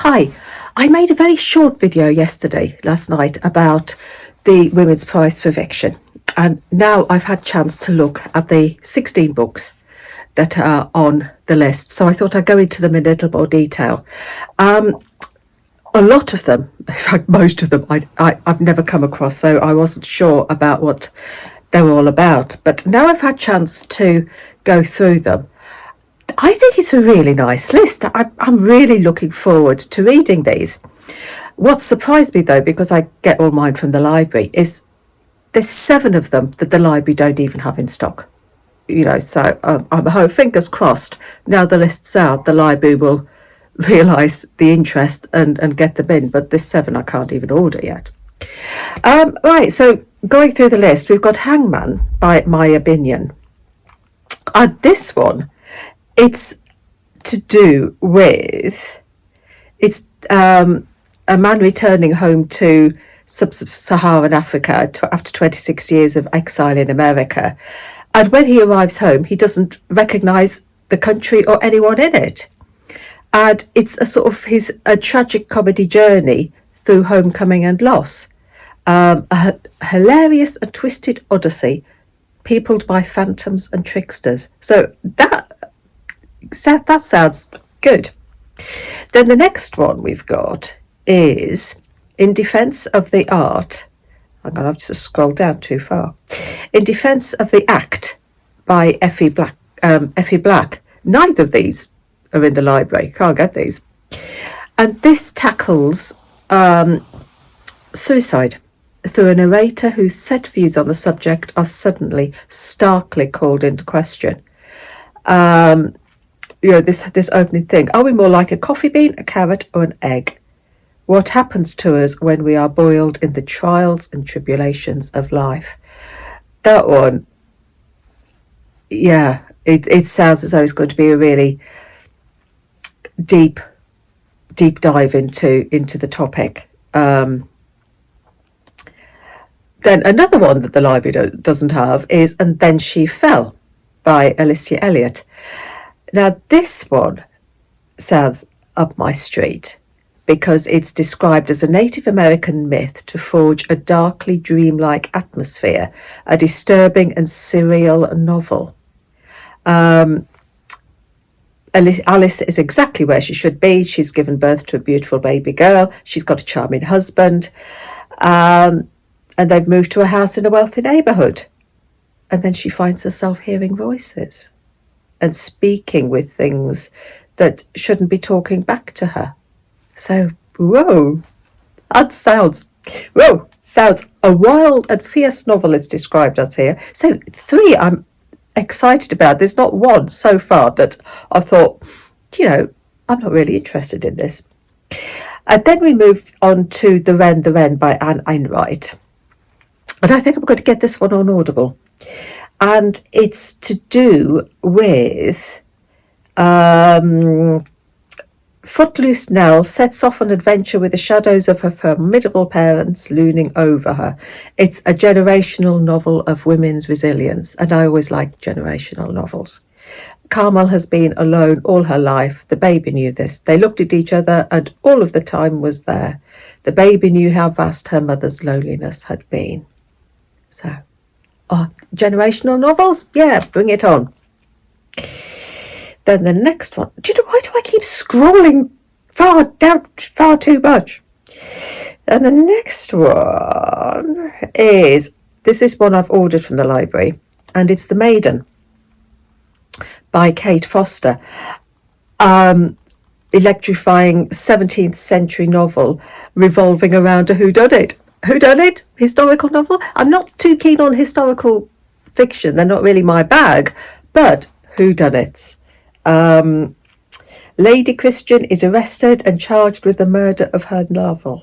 Hi, I made a very short video last night, about the Women's Prize for Fiction. And now I've had a chance to look at the 16 books that are on the list. So I thought I'd go into them in a little more detail. A lot of them, in fact, most of them, I've never come across, so I wasn't sure about what they were all about. But now I've had a chance to go through them, I think it's a really nice list. I'm really looking forward to reading these. What surprised me, though, because I get all mine from the library, is there's 7 of them that the library don't even have in stock. So I'm fingers crossed, now the list's out, the library will realise the interest and get them in. But there's 7 I can't even order yet. Right, so going through the list, we've got Hangman by Maya Binion. This one, it's to do with, it's a man returning home to sub-Saharan Africa after 26 years of exile in America. And when he arrives home, he doesn't recognise the country or anyone in it. And it's a sort of a tragic comedy journey through homecoming and loss. A hilarious and twisted odyssey peopled by phantoms and tricksters. So that sounds good. Then the next one we've got is In Defence of the Art. I'm going to have to scroll down too far. In Defence of the Act by Effie Black. Neither of these are in the library. Can't get these. And this tackles suicide through a narrator whose set views on the subject are suddenly, starkly called into question. This opening thing. Are we more like a coffee bean, a carrot, or an egg? What happens to us when we are boiled in the trials and tribulations of life? That one, yeah, it sounds as though it's going to be a really deep dive into the topic. Then another one that the library doesn't have is And Then She Fell by Alicia Elliott. Now, this one sounds up my street because it's described as a Native American myth to forge a darkly dreamlike atmosphere, a disturbing and surreal novel. Alice is exactly where she should be. She's given birth to a beautiful baby girl. She's got a charming husband. And they've moved to a house in a wealthy neighbourhood. And then she finds herself hearing voices and speaking with things that shouldn't be talking back to her. So, that sounds a wild and fierce novel, it's described as here. So 3 I'm excited about. There's not one so far that I thought, I'm not really interested in this. And then we move on to The Wren by Anne Einright. And I think I'm going to get this one on Audible. And it's to do with Footloose Nell sets off on adventure with the shadows of her formidable parents looming over her. It's a generational novel of women's resilience, and I always like generational novels. Carmel has been alone all her life. The baby knew this. They looked at each other, and all of the time was there. The baby knew how vast her mother's loneliness had been. So, generational novels? Yeah, bring it on. Then the next one. Do you know, why do I keep scrolling far too much? And the next one is, this is one I've ordered from the library, and it's The Maiden by Kate Foster. Electrifying 17th century novel revolving around a whodunit. Whodunit? Historical novel? I'm not too keen on historical fiction. They're not really my bag, but whodunits. Lady Christian is arrested and charged with the murder of her lover.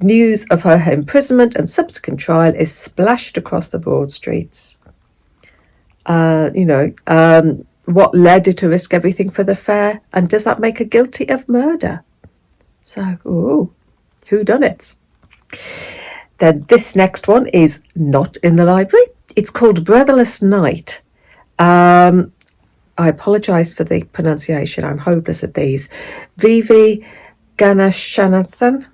News of her imprisonment and subsequent trial is splashed across the broad streets. What led her to risk everything for the fair, and does that make her guilty of murder? So, whodunits. Then this next one is not in the library. It's called Brotherless Night. I apologise for the pronunciation. I'm hopeless at these. Vivi Ganashanathan.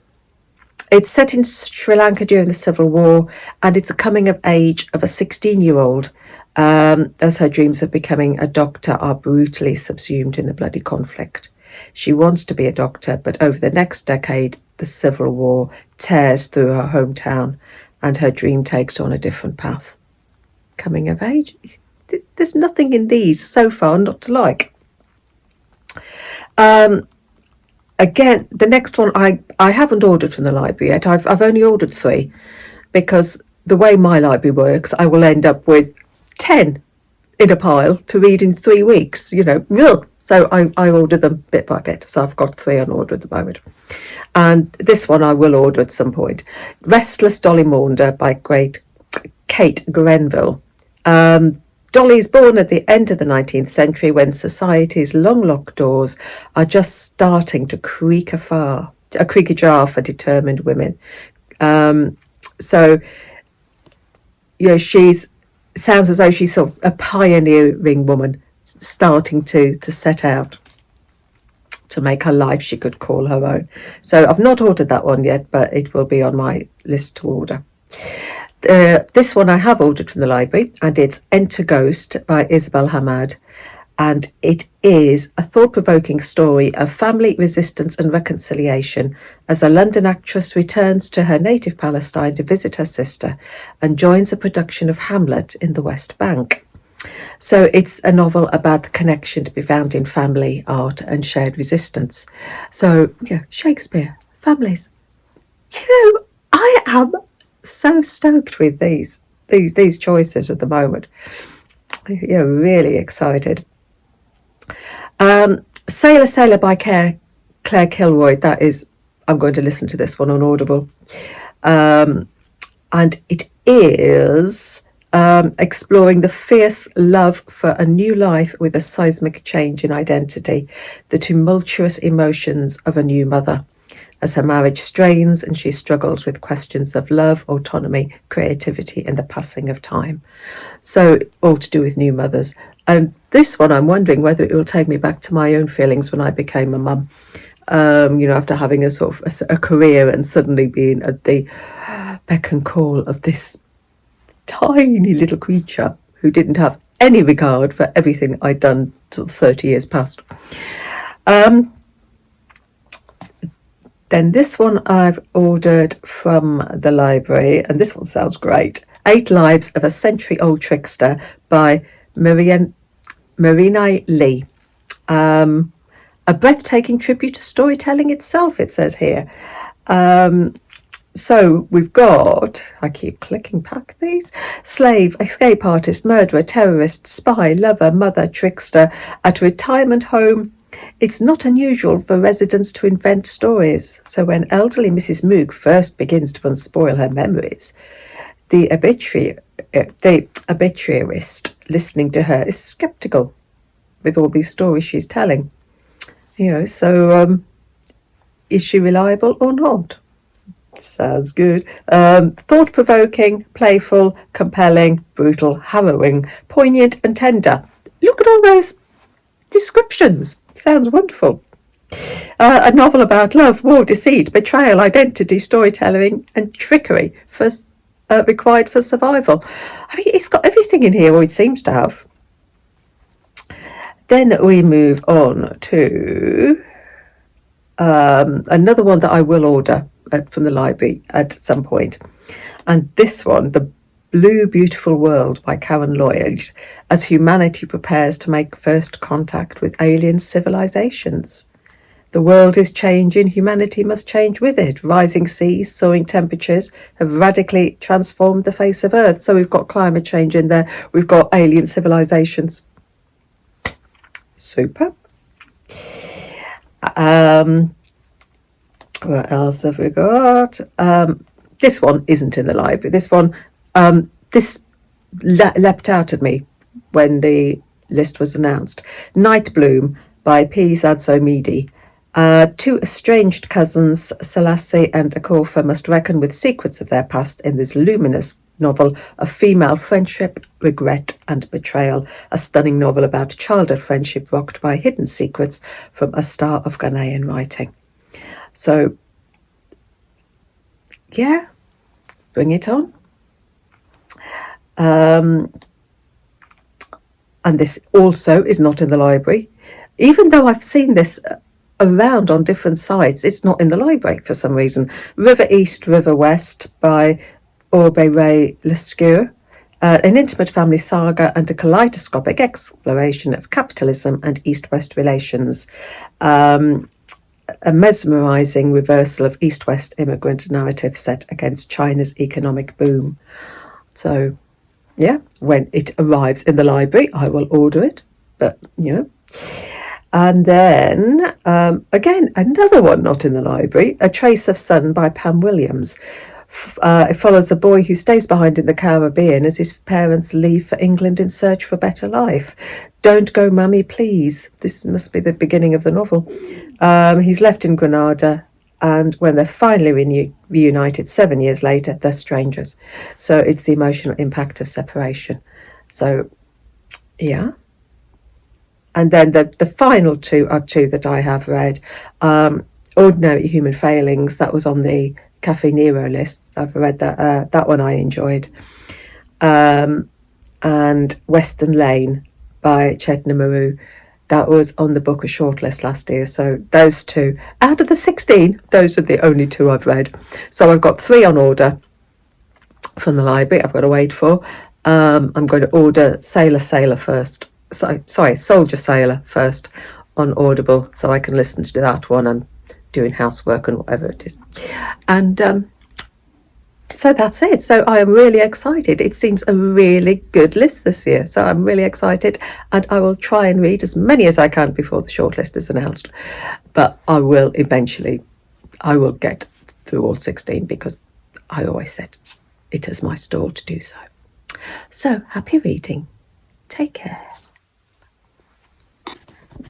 It's set in Sri Lanka during the Civil War, and it's a coming of age of a 16-year-old as her dreams of becoming a doctor are brutally subsumed in the bloody conflict. She wants to be a doctor, but over the next decade, the Civil War tears through her hometown, and her dream takes on a different path. Coming of age? There's nothing in these so far not to like. Again, the next one I haven't ordered from the library yet. I've only ordered 3 because the way my library works, I will end up with 10 in a pile to read in 3 weeks, So I order them bit by bit. So I've got 3 on order at the moment. And this one I will order at some point. Restless Dolly Maunder by Kate Grenville. Dolly is born at the end of the 19th century when society's long locked doors are just starting to creak ajar for determined women. She's sounds as though she's sort of a pioneering woman starting to set out to make her life she could call her own. So I've not ordered that one yet, but it will be on my list to order. This one I have ordered from the library, and it's Enter Ghost by Isabel Hamad, and it is a thought-provoking story of family resistance and reconciliation as a London actress returns to her native Palestine to visit her sister and joins a production of Hamlet in the West Bank. So it's a novel about the connection to be found in family, art and shared resistance. So, Shakespeare, families. I am so stoked with these choices at the moment. Really excited. Sailor Sailor by Claire Kilroy. That is, I'm going to listen to this one on Audible. And it is exploring the fierce love for a new life with a seismic change in identity, the tumultuous emotions of a new mother as her marriage strains and she struggles with questions of love, autonomy, creativity, and the passing of time. So, all to do with new mothers. And this one, I'm wondering whether it will take me back to my own feelings when I became a mum. After having a sort of a career and suddenly being at the beck and call of this tiny little creature who didn't have any regard for everything I'd done till 30 years past. Then this one I've ordered from the library, and this one sounds great. 8 Lives of a Century-Old Trickster by Marinai Lee. A breathtaking tribute to storytelling itself, it says here. So we've got, I keep clicking past these, slave, escape artist, murderer, terrorist, spy, lover, mother, trickster, at a retirement home. It's not unusual for residents to invent stories. So when elderly Mrs. Moog first begins to unspoil her memories, the obituarist listening to her is sceptical with all these stories she's telling. Is she reliable or not? Sounds good. Thought-provoking, playful, compelling, brutal, harrowing, poignant and tender. Look at all those descriptions. Sounds wonderful. A novel about love, war, deceit, betrayal, identity, storytelling and trickery required for survival. I mean, it's got everything in here, or it seems to have. Then we move on to another one that I will order from the library at some point. And this one, The Blue Beautiful World by Karen Lloyd, as humanity prepares to make first contact with alien civilizations. The world is changing, humanity must change with it. Rising seas, soaring temperatures have radically transformed the face of Earth. So we've got climate change in there, we've got alien civilizations. Super. What else have we got? This one isn't in the library. This one, this leapt out at me when the list was announced. Night Bloom by P. Zadzo Midi. 2 estranged cousins, Selassie and Akorfa, must reckon with secrets of their past in this luminous novel of female friendship, regret and betrayal, a stunning novel about childhood friendship rocked by hidden secrets from a star of Ghanaian writing. So, yeah, bring it on. And this also is not in the library. Even though I've seen this around on different sites, it's not in the library for some reason. River East, River West by Orbe Ray Lescure. An intimate family saga and a kaleidoscopic exploration of capitalism and East-West relations. A mesmerising reversal of East-West immigrant narrative set against China's economic boom. So, yeah, when it arrives in the library, I will order it. But, you know. And then, again, another one not in the library, A Trace of Sun by Pam Williams. It follows a boy who stays behind in the Caribbean as his parents leave for England in search for a better life. Don't go, mummy, please. This must be the beginning of the novel. He's left in Grenada, and when they're finally reunited 7 years later, they're strangers. So it's the emotional impact of separation. So, yeah. And then the final two are two that I have read. Ordinary Human Failings, that was on the Cafe Nero list. I've read that. That one I enjoyed. And Western Lane by Chetna Maru. That was on the Booker shortlist last year. So those two, out of the 16, those are the only two I've read. So I've got 3 on order from the library I've got to wait for. I'm going to order Sailor first. Soldier Sailor first on Audible, so I can listen to that one. I'm doing housework and whatever it is. And so that's it. So I am really excited. It seems a really good list this year. So I'm really excited, and I will try and read as many as I can before the shortlist is announced. But I will get through all 16 because I always said it is my stall to do so. So happy reading. Take care.